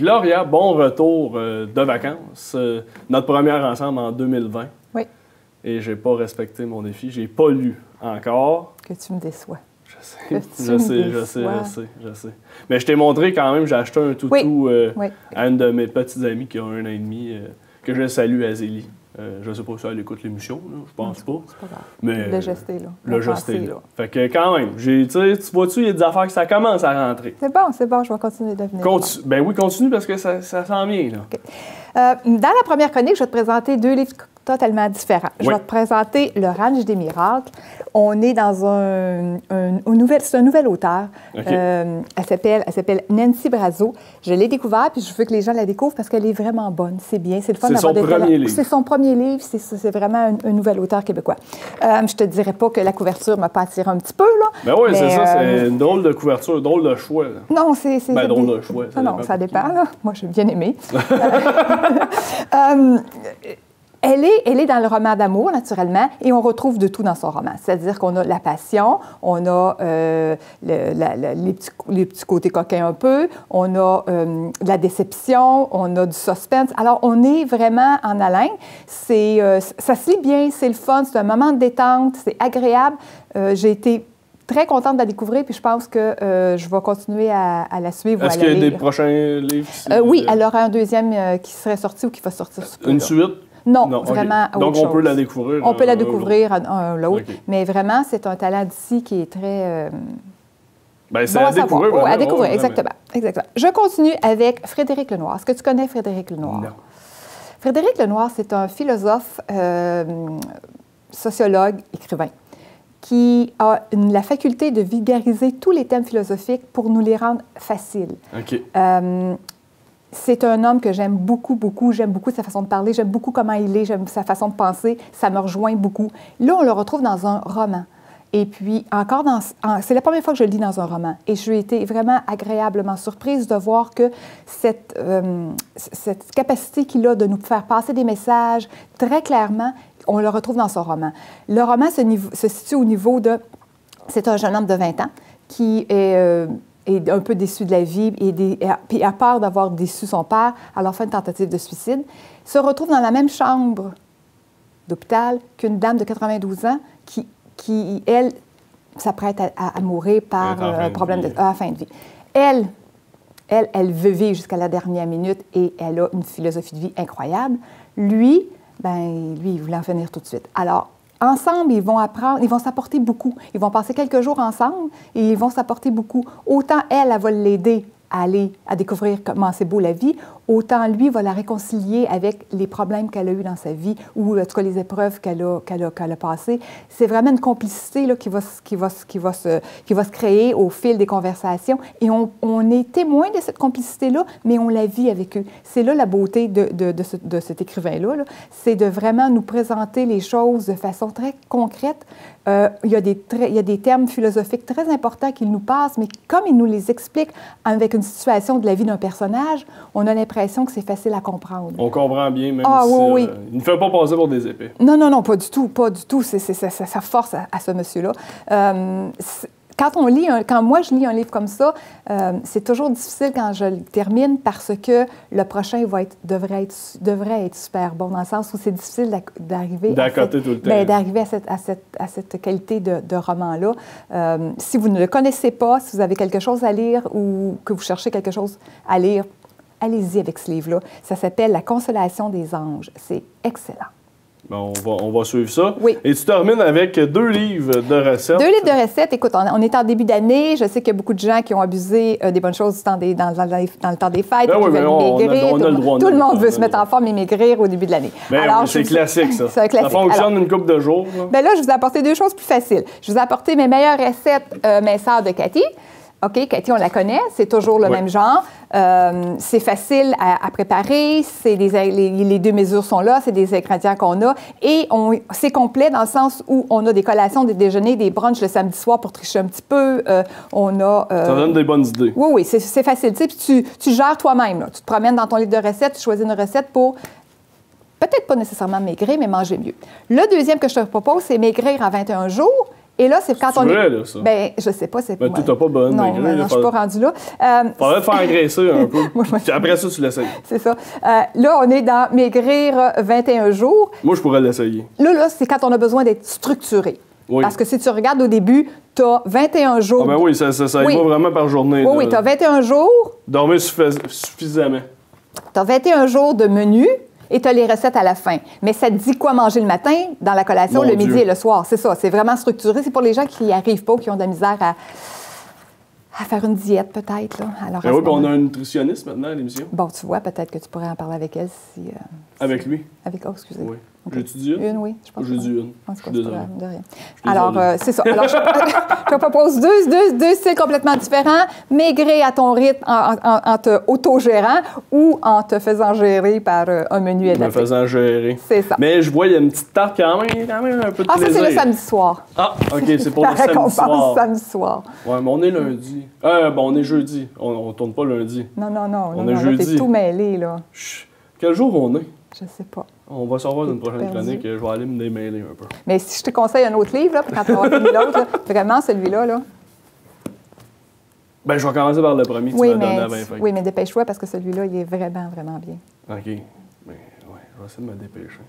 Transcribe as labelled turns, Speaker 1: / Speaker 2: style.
Speaker 1: Gloria, bon retour de vacances. Notre première ensemble en 2020.
Speaker 2: Oui.
Speaker 1: Et j'ai pas respecté mon défi. J'ai pas lu encore.
Speaker 2: Que tu me déçois.
Speaker 1: Je sais. Mais je t'ai montré quand même, j'ai acheté un toutou à une de mes petites amies qui a 1 an et demi, que je salue, Azélie. Je ne sais pas si elle écoute l'émission, je pense pas.
Speaker 2: C'est pas grave.
Speaker 1: Mais
Speaker 2: le geste est là.
Speaker 1: Le geste est là. Fait que quand même, tu vois-tu, il y a des affaires que ça commence à rentrer.
Speaker 2: C'est bon, je vais continuer de venir.
Speaker 1: Ben oui, continue parce que ça s'en vient, là.
Speaker 2: Okay. Dans la première chronique, je vais te présenter 2 livres totalement différents. Je vais te présenter Le Ranch des miracles. On est dans c'est un nouvel auteur.
Speaker 1: Okay.
Speaker 2: Elle s'appelle Nancy Brazo. Je l'ai découvert, puis je veux que les gens la découvrent parce qu'elle est vraiment bonne. C'est bien, c'est le fun d'avoir
Speaker 1: des talents.
Speaker 2: C'est son premier livre. C'est vraiment un nouvel auteur québécois. Je te dirais pas que la couverture m'a pas attiré un petit peu, là.
Speaker 1: Ben oui, c'est ça. C'est une drôle de couverture, drôle de choix. Là.
Speaker 2: Non, c'est...
Speaker 1: Ben, drôle de choix.
Speaker 2: Ça dépend, là. Moi, j'ai bien aimé. Elle est dans le roman d'amour, naturellement, et on retrouve de tout dans son roman. C'est-à-dire qu'on a la passion, on a les petits côtés coquins un peu, on a de la déception, on a du suspense. Alors, on est vraiment en haleine. Ça se lit bien, c'est le fun, c'est un moment de détente, c'est agréable. J'ai été très contente de la découvrir, puis je pense que je vais continuer à la suivre.
Speaker 1: Est-ce qu'il y a des prochains livres?
Speaker 2: Oui, elle aura un deuxième qui serait sorti ou qui va sortir.
Speaker 1: Une suite?
Speaker 2: Non, vraiment
Speaker 1: okay. Donc, on peut la découvrir?
Speaker 2: On peut la découvrir l'autre. Okay. Mais vraiment, c'est un talent d'ici qui est très...
Speaker 1: c'est à découvrir.
Speaker 2: À découvrir, exactement. Je continue avec Frédéric Lenoir. Est-ce que tu connais Frédéric Lenoir?
Speaker 1: Non.
Speaker 2: Frédéric Lenoir, c'est un philosophe, sociologue, écrivain, qui a la faculté de vulgariser tous les thèmes philosophiques pour nous les rendre faciles.
Speaker 1: OK.
Speaker 2: C'est un homme que j'aime beaucoup, beaucoup. J'aime beaucoup sa façon de parler. J'aime beaucoup comment il est. J'aime sa façon de penser. Ça me rejoint beaucoup. Là, on le retrouve dans un roman. Et puis, c'est la première fois que je le lis dans un roman. Et j'ai été vraiment agréablement surprise de voir que cette capacité qu'il a de nous faire passer des messages très clairement, on le retrouve dans son roman. Le roman se situe au niveau de... C'est un jeune homme de 20 ans qui est un peu déçu de la vie et a peur d'avoir déçu son père, alors fait une tentative de suicide, se retrouve dans la même chambre d'hôpital qu'une dame de 92 ans qui elle, s'apprête à mourir par un problème à la fin de vie. Elle veut vivre jusqu'à la dernière minute et elle a une philosophie de vie incroyable. Lui, il voulait en finir tout de suite. Alors, ensemble, ils vont apprendre, ils vont s'apporter beaucoup. Ils vont passer quelques jours ensemble et ils vont s'apporter beaucoup. Autant elle va l'aider à découvrir comment c'est beau la vie, autant lui va la réconcilier avec les problèmes qu'elle a eus dans sa vie ou en tout cas les épreuves qu'elle a passées. C'est vraiment une complicité là, qui va se créer au fil des conversations et on est témoin de cette complicité-là, mais on la vit avec eux. C'est là la beauté de cet écrivain-là, c'est de vraiment nous présenter les choses de façon très concrète. Il y a des termes philosophiques très importants qu'il nous passe, mais comme il nous les explique avec une situation de la vie d'un personnage, on a l'impression que c'est facile à comprendre.
Speaker 1: On comprend bien, même
Speaker 2: oui.
Speaker 1: Il ne fait pas passer pour des épées.
Speaker 2: Non, pas du tout. Ça force à ce monsieur-là. Quand moi je lis un livre comme ça, c'est toujours difficile quand je le termine parce que le prochain devrait être super bon, dans le sens où c'est difficile d'arriver à cette qualité de roman-là. Si vous ne le connaissez pas, si vous avez quelque chose à lire ou que vous cherchez quelque chose à lire, allez-y avec ce livre-là. Ça s'appelle « La consolation des anges ». C'est excellent.
Speaker 1: Bon, on va suivre ça.
Speaker 2: Oui.
Speaker 1: Et tu termines avec 2 livres de recettes.
Speaker 2: 2 livres de recettes. Écoute, on est en début d'année. Je sais qu'il y a beaucoup de gens qui ont abusé des bonnes choses dans le temps des fêtes.
Speaker 1: Ben oui, mais on a le droit.
Speaker 2: Tout le monde veut se mettre en forme et maigrir au début de l'année.
Speaker 1: C'est classique, ça.
Speaker 2: C'est un classique.
Speaker 1: Ça fonctionne une couple de jours.
Speaker 2: Là, je vous ai apporté 2 choses plus faciles. Je vous ai apporté mes meilleures recettes mes sœurs de Cathy. OK, Cathy, on la connaît, c'est toujours le même genre. C'est facile à préparer, les 2 mesures sont là, c'est des ingrédients qu'on a. Et c'est complet dans le sens où on a des collations, des déjeuners, des brunchs le samedi soir pour tricher un petit peu. Ça
Speaker 1: donne des bonnes idées.
Speaker 2: Oui, c'est facile. Puis tu gères toi-même. Tu te promènes dans ton livre de recettes, tu choisis une recette pour... Peut-être pas nécessairement maigrir, mais manger mieux. Le deuxième que je te propose, c'est maigrir en 21 jours. Et là, c'est quand
Speaker 1: c'est
Speaker 2: on
Speaker 1: vrai,
Speaker 2: est...
Speaker 1: là, ça?
Speaker 2: Ben, je sais pas, c'est...
Speaker 1: Ben, tu n'as pas bonne
Speaker 2: non,
Speaker 1: maigrir.
Speaker 2: non, je suis pas rendue là.
Speaker 1: Faudrait te faire engraisser un peu. Puis après ça, tu l'essayes.
Speaker 2: C'est ça. Là, on est dans maigrir 21 jours.
Speaker 1: Moi, je pourrais l'essayer.
Speaker 2: Là, c'est quand on a besoin d'être structuré.
Speaker 1: Oui.
Speaker 2: Parce que si tu regardes au début, tu as 21 jours...
Speaker 1: Ah ben oui, ça y va vraiment par journée.
Speaker 2: Oui, oui, tu as 21 jours.
Speaker 1: Dormir suffisamment.
Speaker 2: Tu as 21 jours de menu et tu as les recettes à la fin. Mais ça te dit quoi manger le matin, dans la collation,
Speaker 1: Mon
Speaker 2: le midi
Speaker 1: Dieu.
Speaker 2: et le soir. C'est ça, c'est vraiment structuré. C'est pour les gens qui n'y arrivent pas ou qui ont de la misère à faire une diète, peut-être. Là. Alors,
Speaker 1: Ben oui, puis on a un nutritionniste maintenant à l'émission.
Speaker 2: Bon, tu vois, peut-être que tu pourrais en parler avec elle si...
Speaker 1: Avec lui.
Speaker 2: Avec... Oh, excusez.
Speaker 1: Oui.
Speaker 2: Okay.
Speaker 1: J'ai-tu dit une?
Speaker 2: Oui, je pense.
Speaker 1: J'ai dit une.
Speaker 2: En tout cas,
Speaker 1: Désolé.
Speaker 2: de rien.
Speaker 1: Je suis
Speaker 2: Alors,
Speaker 1: désolé.
Speaker 2: c'est ça. Alors, je te propose deux styles complètement différents. Maigrir à ton rythme en te autogérant ou en te faisant gérer par un menu adapté.
Speaker 1: Me faisant gérer.
Speaker 2: C'est ça.
Speaker 1: Mais je vois, il y a une petite tarte quand même un peu de
Speaker 2: Ah, ça,
Speaker 1: plaisir.
Speaker 2: c'est le samedi soir.
Speaker 1: Ah, OK, c'est pour
Speaker 2: La
Speaker 1: le samedi
Speaker 2: récompense
Speaker 1: soir.
Speaker 2: samedi soir.
Speaker 1: Ouais, mais on est lundi. Bon, on est jeudi. On tourne pas lundi.
Speaker 2: Non,
Speaker 1: On est jeudi.
Speaker 2: t'es tout mêlé, là.
Speaker 1: Chut. Quel jour on est?
Speaker 2: Je sais pas.
Speaker 1: On va savoir dans une prochaine
Speaker 2: perdu.
Speaker 1: chronique. Je vais aller me démêler un peu.
Speaker 2: Mais si je te conseille un autre livre, là, quand tu auras fini l'autre, là, vraiment, celui-là, là.
Speaker 1: Ben, je vais commencer par le premier que tu m'as donné à 20 feuilles.
Speaker 2: Oui, mais dépêche-toi parce que celui-là, il est vraiment, vraiment bien.
Speaker 1: OK. Ben, ouais, je vais essayer de me dépêcher.